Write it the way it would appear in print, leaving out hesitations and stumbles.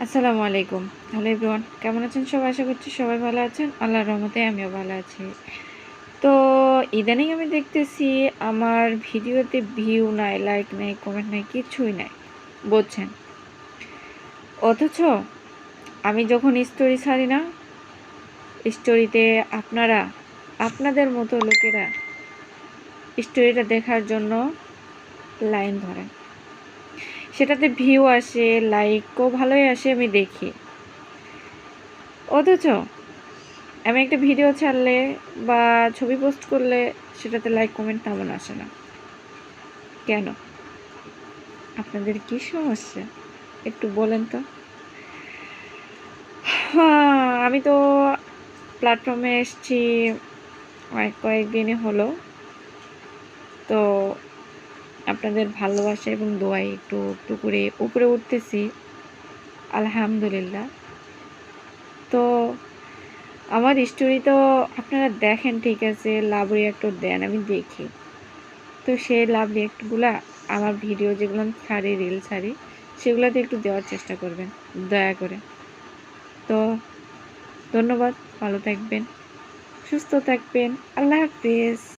আসসালামু আলাইকুম। Hello everyone, কেমন আছেন সবাই? আশা করছি সবাই ভালো আছেন। আল্লাহর রহমতে আমিও ভালো আছি। তো ইদানিং আমি দেখতেছি আমার ভিডিওতে ভিউ নাই, লাইক নাই, কমেন্ট নাই, কিছুই নাই। বুঝছেন? অথচ আমি যখন স্টোরি ছাড়ি না, স্টোরিতে আপনারা, আপনাদের মতো লোকেরা স্টোরিটা দেখার জন্য লাইন ধরেন। সেটাতে ভিউ আসে, লাইকও ভালোই আসে, আমি দেখি। অথচ আমি একটা ভিডিও ছাড়লে বা ছবি পোস্ট করলে সেটাতে লাইক কমেন্ট তেমন আসে না। কেন? আপনাদের কি সমস্যা? একটু বলেন তো। আমি তো প্ল্যাটফর্মে এসেছি কয়েকদিনই হলো। তো আপনাদের ভালোবাসা এবং দোয়ায় একটু একটু করে উপরে উঠতেছি, আলহামদুলিল্লাহ। তো আমার স্টোরি তো আপনারা দেখেন, ঠিক আছে, লাভ রিঅ্যাক্টও দেন, আমি দেখি। তো সেই লাভ রিঅ্যাক্টগুলা আমার ভিডিও যেগুলো আমি ছাড়ি, রিল ছাড়ি, সেগুলোতে একটু দেওয়ার চেষ্টা করবেন দয়া করে। তো ধন্যবাদ, ভালো থাকবেন, সুস্থ থাকবেন, আল্লাহ হাফেজ।